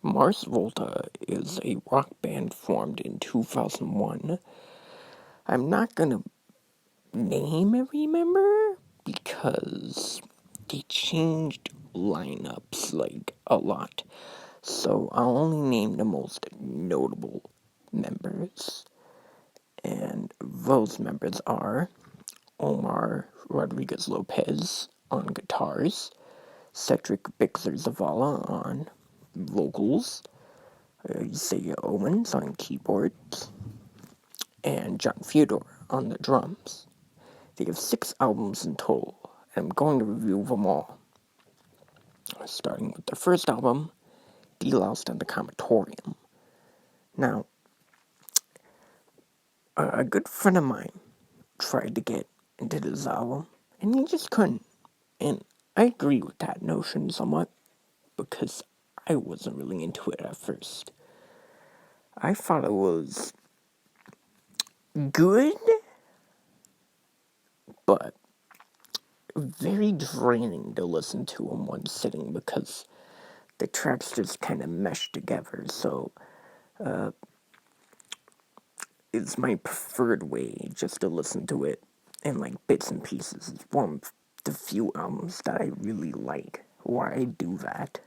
Mars Volta is a rock band formed in 2001. I'm not gonna name every member because they changed lineups like a lot. So I'll only name the most notable members. And those members are Omar Rodriguez Lopez on guitars, Cedric Bixler Zavala on vocals, Isaiah Owens on keyboards, and John Fyodor on the drums. They have 6 albums in total, and I'm going to review them all. Starting with their first album, Deloused and the Comatorium. Now, a good friend of mine tried to get into this album, and he just couldn't. And I agree with that notion somewhat, because I wasn't really into it at first. I thought it was good, but very draining to listen to in one sitting because the tracks just kind of mesh together. So it's my preferred way just to listen to it in like bits and pieces. It's one of the few albums that I really like why I do that.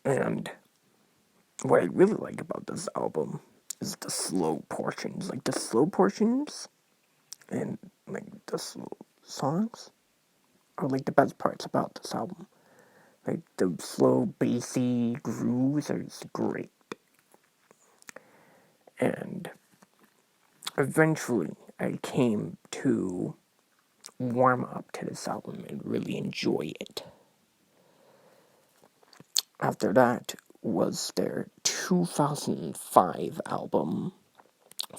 And what I really like about this album is the slow portions. Like the slow portions and like the slow songs are like the best parts about this album. Like the slow bassy grooves are just great. And eventually I came to warm up to this album and really enjoy it. After that was their 2005 album,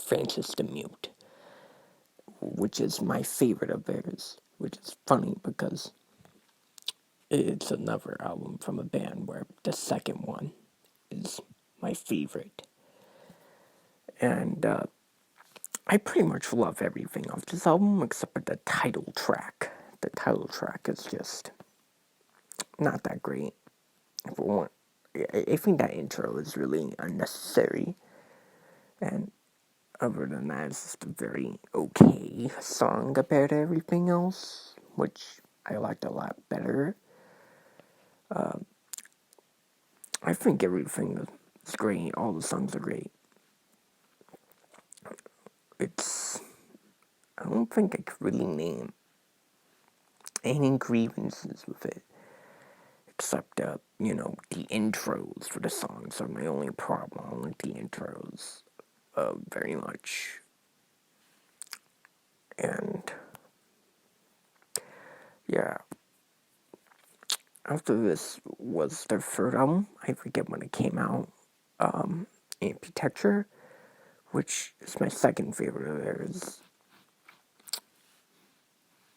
Francis the Mute, which is my favorite of theirs, which is funny because it's another album from a band where the second one is my favorite. And I pretty much love everything off this album except for the title track. The title track is just not that great. I think that intro is really unnecessary. And other than that, it's just a very okay song compared to everything else, which I liked a lot better. I think everything is great. All the songs are great. I don't think I could really name any grievances with it. Except, the intros for the songs are my only problem. I like the intros very much. And, yeah. After this was their third album. I forget when it came out. Architecture, which is my second favorite of theirs.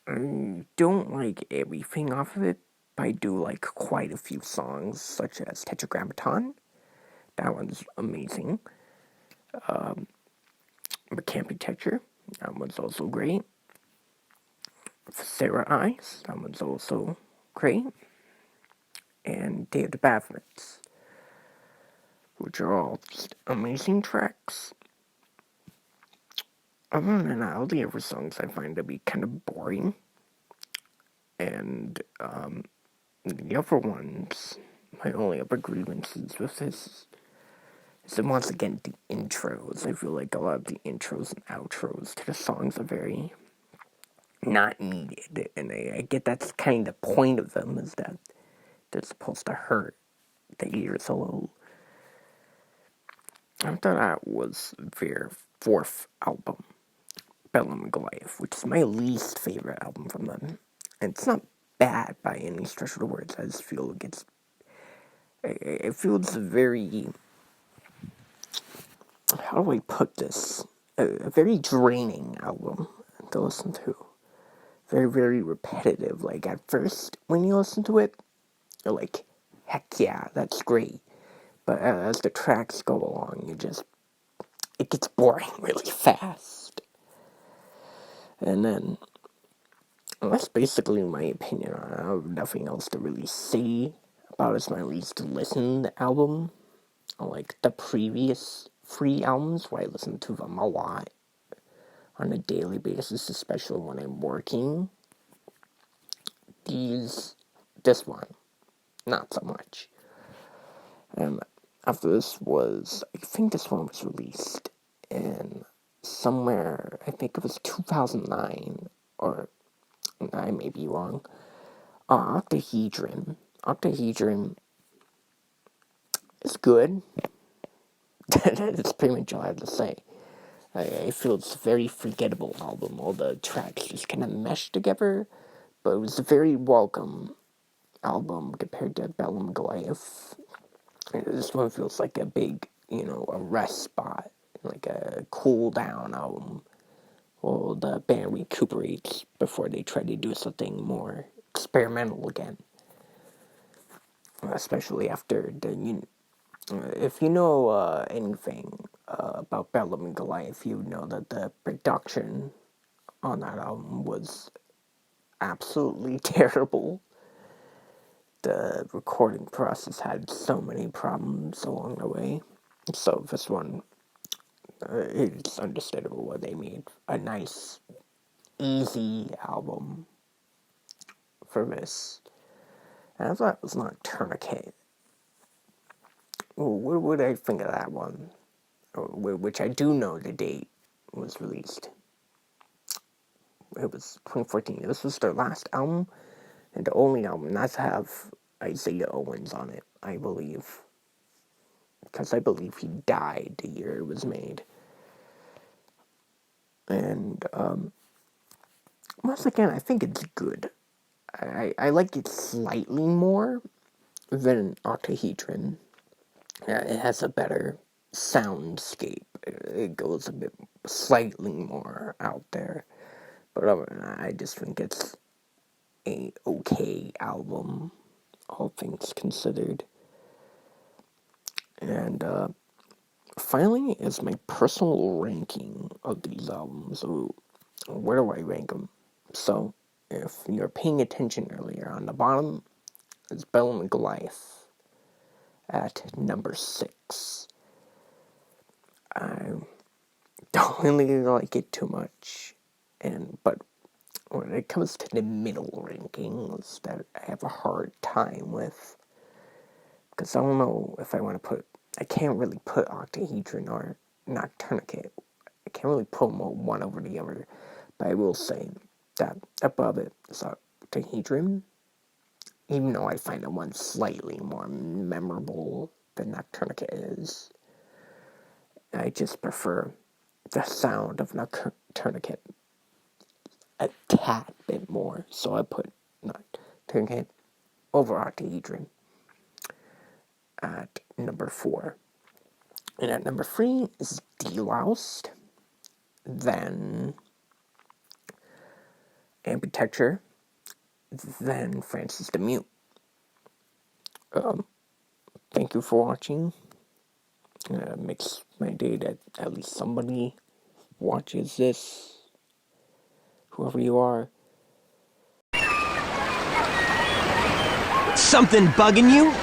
I don't like everything off of it, but I do like quite a few songs, such as Tetragrammaton. That one's amazing. Architecture, that one's also great. Sarah Eyes, that one's also great. And Day of the Bathments, which are all just amazing tracks. Other than that, all the other songs I find to be kind of boring. And the other ones, my only other grievances with this is that once again the intros. I feel like a lot of the intros and outros to the songs are very not needed. And I get that's kind of the point of them, is that they're supposed to hurt the ears a little. After that was their fourth album, Bellum and Goliath, which is my least favorite album from them. And it's not bad by any stretch of the words. I just feel it feels very, how do I put this? A very draining album to listen to. Very, very repetitive. Like at first, when you listen to it, you're like, heck yeah, that's great. But as the tracks go along, it gets boring really fast. And then, that's basically my opinion on it. I have nothing else to really say about as my least listened album. Like the previous 3 albums, where I listen to them a lot on a daily basis, especially when I'm working. This one, not so much. After this was, I think this one was released in somewhere, I think it was 2009, or I may be wrong. Octahedron. Octahedron is good. That's pretty much all I have to say. I feel it's a very forgettable album. All the tracks just kind of meshed together, but it was a very welcome album compared to Bellum Goliath. This one feels like a big, a rest spot, like a cool down album. Well, the band recuperates before they try to do something more experimental again. Especially after if you know anything about Bellum and Goliath, you know that the production on that album was absolutely terrible. The recording process had so many problems along the way. So this one, it's understandable why they made a nice, easy album for this. And I thought it was not Tourniquet. What would I think of that one? Which I do know the date was released. It was 2014. This was their last album, and the only album not to have Isaiah Owens on it, I believe. Because I believe he died the year it was made. And, once again, I think it's good. I like it slightly more than Octahedron. It has a better soundscape. It goes a bit slightly more out there. But I just think it's a okay album, all things considered. And finally is my personal ranking of these albums. So where do I rank them? So if you're paying attention earlier, on the bottom is Bellum and Goliath at number 6. I don't really like it too much, but when it comes to the middle rankings, that I have a hard time with, because I don't know if I want to I can't really put Octahedron or Nocturnicate. I can't really put them one over the other, but I will say that above it is Octahedron, even though I find that one slightly more memorable than Nocturnicate is. I just prefer the sound of Nocturnicate a tad bit more, so I put Nocturnicate over Octahedron at number 4. And at number 3 is Deloused, then Ambitecture, then Francis the Mute. Thank you for watching. It makes my day that at least somebody watches this, whoever you are. Something bugging you?